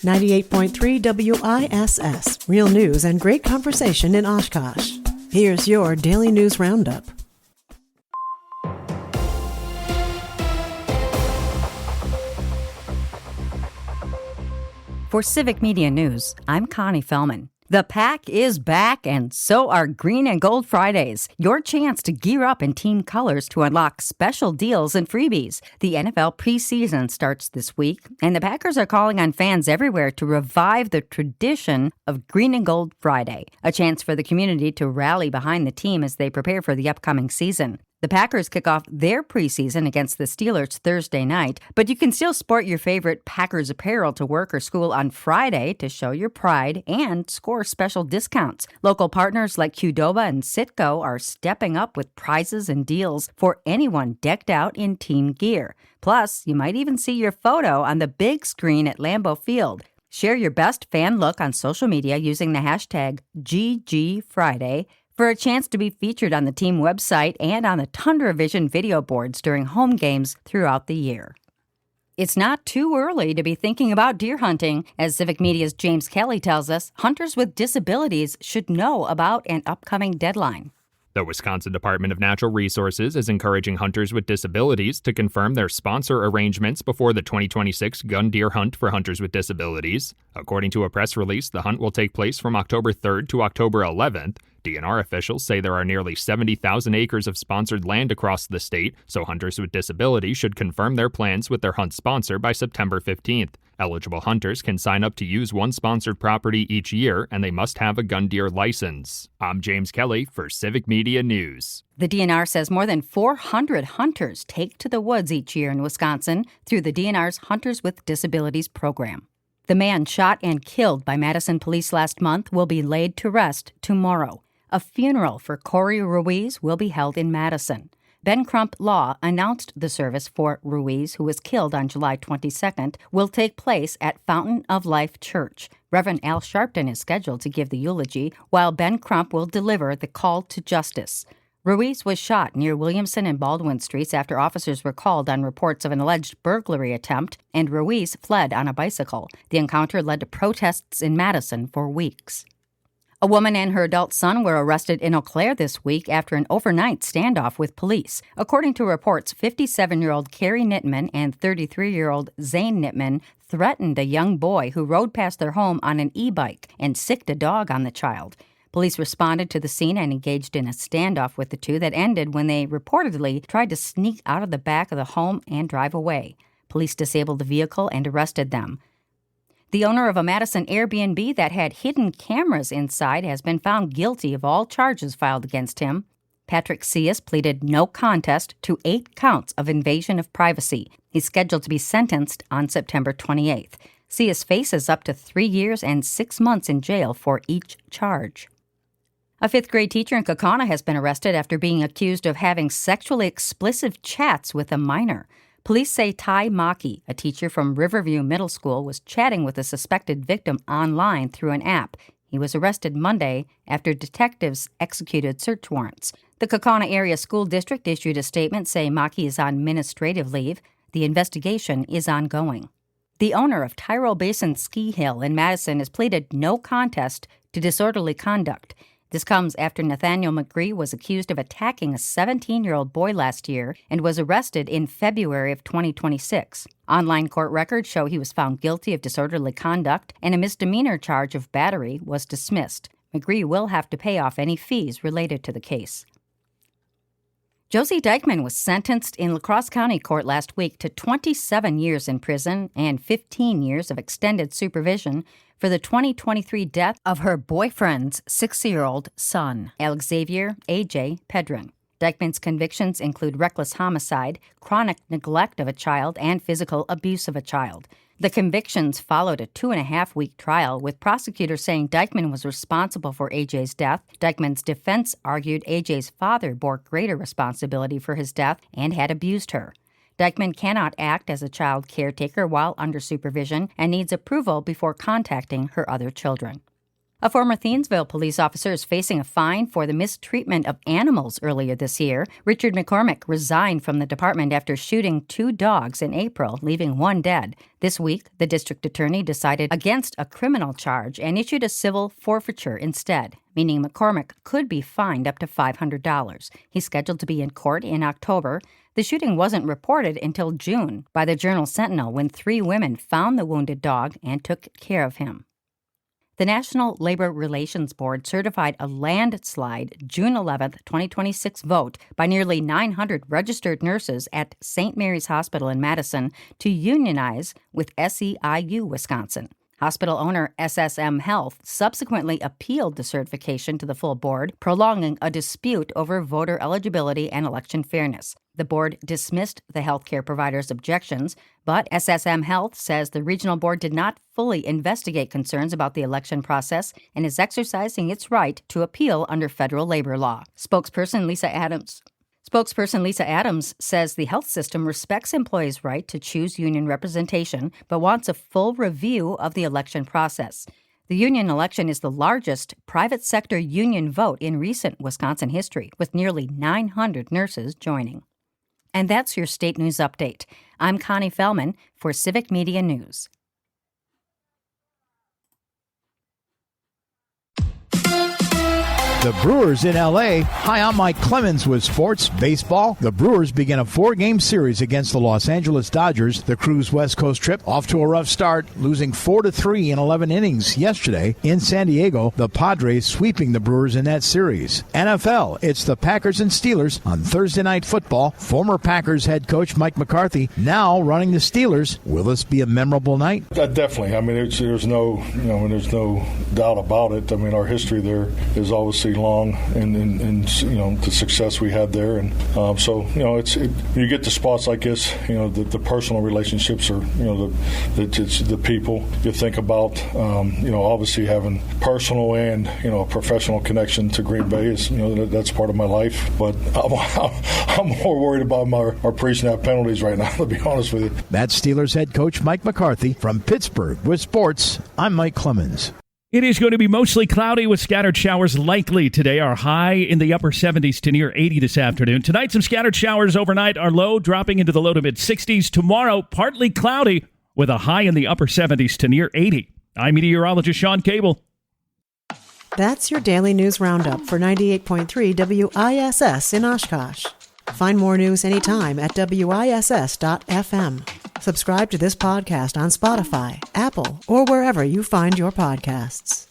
98.3 WISS, real news and great conversation in Oshkosh. Here's your Daily News Roundup. For Civic Media News, I'm Connie Fellman. The Pack is back, and so are Green and Gold Fridays, your chance to gear up in team colors to unlock special deals and freebies. The NFL preseason starts this week, and the Packers are calling on fans everywhere to revive the tradition of Green and Gold Friday, a chance for the community to rally behind the team as they prepare for the upcoming season. The Packers kick off their preseason against the Steelers Thursday night, but you can still sport your favorite Packers apparel to work or school on Friday to show your pride and score special discounts. Local partners like Qdoba and Citgo are stepping up with prizes and deals for anyone decked out in team gear. Plus, you might even see your photo on the big screen at Lambeau Field. Share your best fan look on social media using the hashtag GGFriday for a chance to be featured on the team website and on the Tundra Vision video boards during home games throughout the year. It's not too early to be thinking about deer hunting. As Civic Media's James Kelly tells us, hunters with disabilities should know about an upcoming deadline. The Wisconsin Department of Natural Resources is encouraging hunters with disabilities to confirm their sponsor arrangements before the 2026 gun deer hunt for hunters with disabilities. According to a press release, the hunt will take place from October 3rd to October 11th. DNR officials say there are nearly 70,000 acres of sponsored land across the state, so hunters with disabilities should confirm their plans with their hunt sponsor by September 15th. Eligible hunters can sign up to use one sponsored property each year, and they must have a gun deer license. I'm James Kelly for Civic Media News. The DNR says more than 400 hunters take to the woods each year in Wisconsin through the DNR's Hunters with Disabilities program. The man shot and killed by Madison police last month will be laid to rest tomorrow. A funeral for Corey Ruiz will be held in Madison. Ben Crump Law announced the service for Ruiz, who was killed on July 22nd, will take place at Fountain of Life Church. Reverend Al Sharpton is scheduled to give the eulogy, while Ben Crump will deliver the call to justice. Ruiz was shot near Williamson and Baldwin Streets after officers were called on reports of an alleged burglary attempt, and Ruiz fled on a bicycle. The encounter led to protests in Madison for weeks. A woman and her adult son were arrested in Eau Claire this week after an overnight standoff with police. According to reports, 57-year-old Carrie Nittman and 33-year-old Zane Nittman threatened a young boy who rode past their home on an e-bike and sicked a dog on the child. Police responded to the scene and engaged in a standoff with the two that ended when they reportedly tried to sneak out of the back of the home and drive away. Police disabled the vehicle and arrested them. The owner of a Madison Airbnb that had hidden cameras inside has been found guilty of all charges filed against him. Patrick Cias pleaded no contest to 8 counts of invasion of privacy. He's scheduled to be sentenced on September 28th. Cias faces up to 3 years and 6 months in jail for each charge. A 5th-grade teacher in Kaukauna has been arrested after being accused of having sexually explicit chats with a minor. Police say Ty Maki, a teacher from Riverview Middle School, was chatting with a suspected victim online through an app. He was arrested Monday after detectives executed search warrants. The Kaukauna Area School District issued a statement saying Maki is on administrative leave. The investigation is ongoing. The owner of Tyrol Basin Ski Hill in Madison has pleaded no contest to disorderly conduct. This comes after Nathaniel McGree was accused of attacking a 17-year-old boy last year and was arrested in February of 2026. Online court records show he was found guilty of disorderly conduct, and a misdemeanor charge of battery was dismissed. McGree will have to pay off any fees related to the case. Josie Dykman was sentenced in La Crosse County Court last week to 27 years in prison and 15 years of extended supervision for the 2023 death of her boyfriend's 6-year-old son, Alexavier A.J. Pedron. Dykman's convictions include reckless homicide, chronic neglect of a child, and physical abuse of a child. The convictions followed a 2.5-week trial, with prosecutors saying Dykman was responsible for AJ's death. Dykman's defense argued AJ's father bore greater responsibility for his death and had abused her. Dykman cannot act as a child caretaker while under supervision and needs approval before contacting her other children. A former Thiensville police officer is facing a fine for the mistreatment of animals earlier this year. Richard McCormick resigned from the department after shooting 2 dogs in April, leaving 1 dead. This week, the district attorney decided against a criminal charge and issued a civil forfeiture instead, meaning McCormick could be fined up to $500. He's scheduled to be in court in October. The shooting wasn't reported until June by the Journal-Sentinel when 3 women found the wounded dog and took care of him. The National Labor Relations Board certified a landslide June 11, 2026 vote by nearly 900 registered nurses at St. Mary's Hospital in Madison to unionize with SEIU Wisconsin. Hospital owner SSM Health subsequently appealed the certification to the full board, prolonging a dispute over voter eligibility and election fairness. The board dismissed the healthcare provider's objections, but SSM Health says the regional board did not fully investigate concerns about the election process and is exercising its right to appeal under federal labor law. Spokesperson Lisa Adams says the health system respects employees' right to choose union representation, but wants a full review of the election process. The union election is the largest private sector union vote in recent Wisconsin history, with nearly 900 nurses joining. And that's your state news update. I'm Connie Fellman for Civic Media News. The Brewers in L.A. Hi, I'm Mike Clemens with Sports Baseball. The Brewers begin a 4-game series against the Los Angeles Dodgers. The Crew's West Coast trip off to a rough start, losing 4-3 in 11 innings yesterday in San Diego. The Padres sweeping the Brewers in that series. NFL, it's the Packers and Steelers on Thursday Night Football. Former Packers head coach Mike McCarthy now running the Steelers. Will this be a memorable night? Definitely. I mean, there's no doubt about it. I mean, our history there is obviously long, and the success we had there, and so you get to spots like this, the personal relationships, or it's the people you think about. Obviously having personal and a professional connection to Green Bay is that's part of my life. But I'm more worried about our pre-snap penalties right now, to be honest with you. That's Steelers head coach Mike McCarthy from Pittsburgh with sports. I'm Mike Clemens. It is going to be mostly cloudy with scattered showers likely today. Our high in the upper 70s to near 80 this afternoon. Tonight, some scattered showers overnight. Our low dropping into the low to mid 60s. Tomorrow, partly cloudy with a high in the upper 70s to near 80. I'm meteorologist Sean Cable. That's your daily news roundup for 98.3 WISS in Oshkosh. Find more news anytime at WISS.FM. Subscribe to this podcast on Spotify, Apple, or wherever you find your podcasts.